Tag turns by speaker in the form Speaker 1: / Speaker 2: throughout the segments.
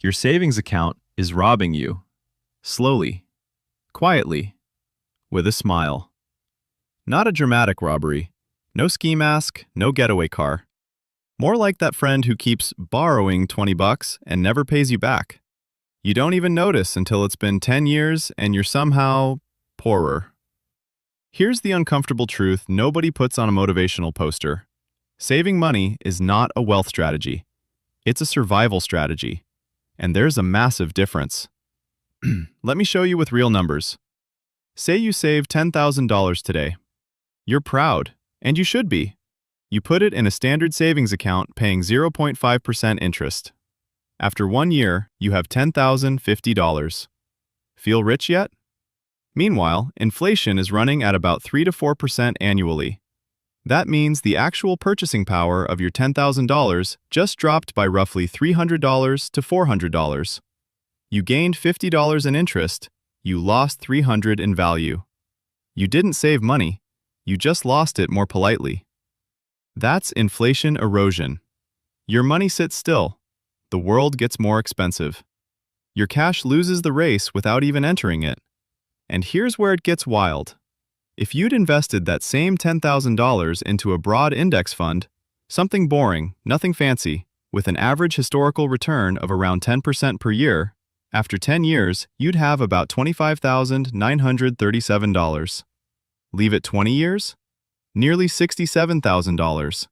Speaker 1: Your savings account is robbing you. Slowly, quietly, with a smile. Not a dramatic robbery. No ski mask, no getaway car. More like that friend who keeps borrowing 20 bucks and never pays you back. You don't even notice until it's been 10 years and you're somehow poorer. Here's the uncomfortable truth nobody puts on a motivational poster. Saving money is not a wealth strategy. It's a survival strategy. And there's a massive difference. Let me show you with real numbers. Say you save $10,000 today. You're proud, and you should be. You put it in a standard savings account paying 0.5% interest. After 1 year, you have $10,050. Feel rich yet? Meanwhile, inflation is running at about 3 to 4% annually. That means the actual purchasing power of your $10,000 just dropped by roughly $300 to $400. You gained $50 in interest, you lost $300 in value. You didn't save money, you just lost it more politely. That's inflation erosion. Your money sits still. The world gets more expensive. Your cash loses the race without even entering it. And here's where it gets wild. If you'd invested that same $10,000 into a broad index fund, something boring, nothing fancy, with an average historical return of around 10% per year, after 10 years, you'd have about $25,937. Leave it 20 years? Nearly $67,000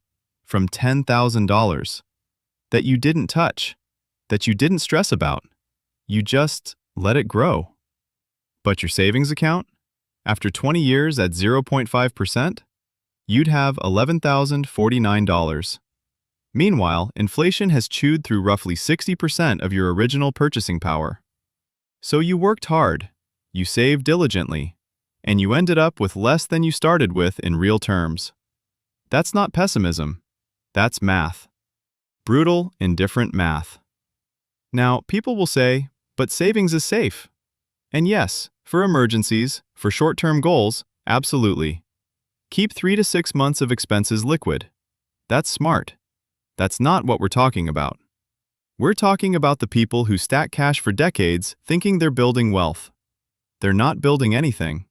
Speaker 1: from $10,000 that you didn't touch, that you didn't stress about. You just let it grow. But your savings account? After 20 years at 0.5%, you'd have $11,049. Meanwhile, inflation has chewed through roughly 60% of your original purchasing power. So you worked hard, you saved diligently, and you ended up with less than you started with in real terms. That's not pessimism. That's math. Brutal, indifferent math. Now, people will say, but savings is safe. And yes, for emergencies, for short-term goals, absolutely. Keep 3 to 6 months of expenses liquid. That's smart. That's not what we're talking about. We're talking about the people who stack cash for decades thinking they're building wealth. They're not building anything.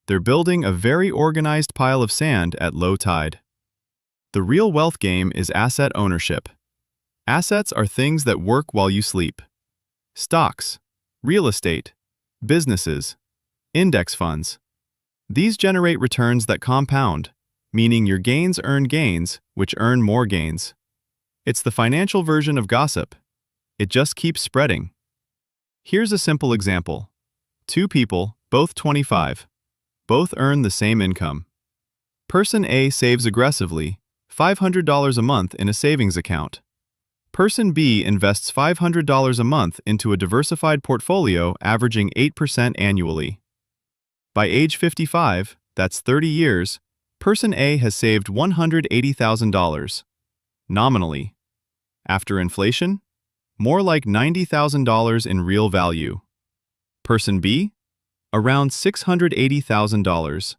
Speaker 1: They're building a very organized pile of sand at low tide. The real wealth game is asset ownership. Assets are things that work while you sleep. Stocks, real estate, businesses, index funds. These generate returns that compound, meaning your gains earn gains, which earn more gains. It's the financial version of gossip. It just keeps spreading. Here's a simple example. 2 people, both 25. Both earn the same income. Person A saves aggressively, $500 a month in a savings account. Person B invests $500 a month into a diversified portfolio averaging 8% annually. By age 55, that's 30 years, Person A has saved $180,000. Nominally. After inflation, more like $90,000 in real value. Person B? Around $680,000.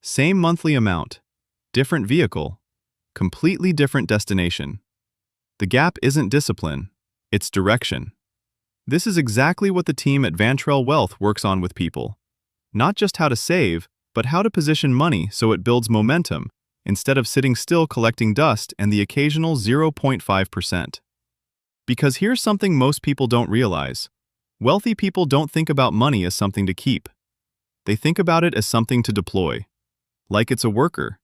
Speaker 1: Same monthly amount, different vehicle, completely different destination. The gap isn't discipline, it's direction. This is exactly what the team at Vantrell Wealth works on with people. Not just how to save, but how to position money so it builds momentum, instead of sitting still collecting dust and the occasional 0.5%. Because here's something most people don't realize. Wealthy people don't think about money as something to keep. They think about it as something to deploy. Like it's a worker.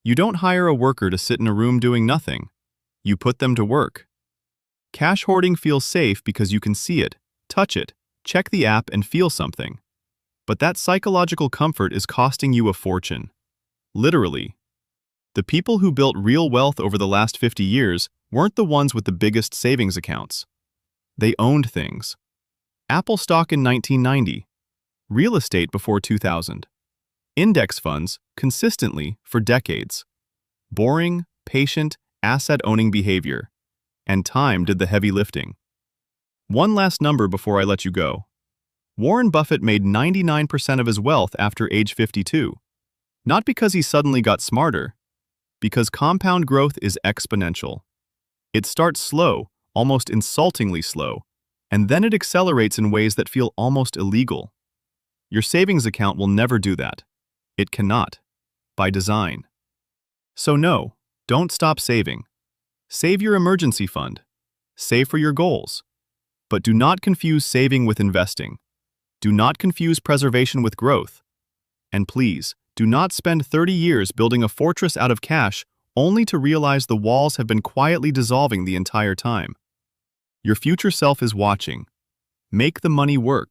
Speaker 1: You don't hire a worker to sit in a room doing nothing. You put them to work. Cash hoarding feels safe because you can see it, touch it, check the app and feel something. But that psychological comfort is costing you a fortune. Literally. The people who built real wealth over the last 50 years weren't the ones with the biggest savings accounts. They owned things. Apple stock in 1990. Real estate before 2000. Index funds consistently for decades. Boring, patient, asset-owning behavior. And time did the heavy lifting. One last number before I let you go. Warren Buffett made 99% of his wealth after age 52. Not because he suddenly got smarter, because compound growth is exponential. It starts slow, almost insultingly slow, And then it accelerates in ways that feel almost illegal. Your savings account will never do that. It cannot. By design. So no, don't stop saving. Save your emergency fund. Save for your goals. But do not confuse saving with investing. Do not confuse preservation with growth. And please, do not spend 30 years building a fortress out of cash only to realize the walls have been quietly dissolving the entire time. Your future self is watching. Make the money work.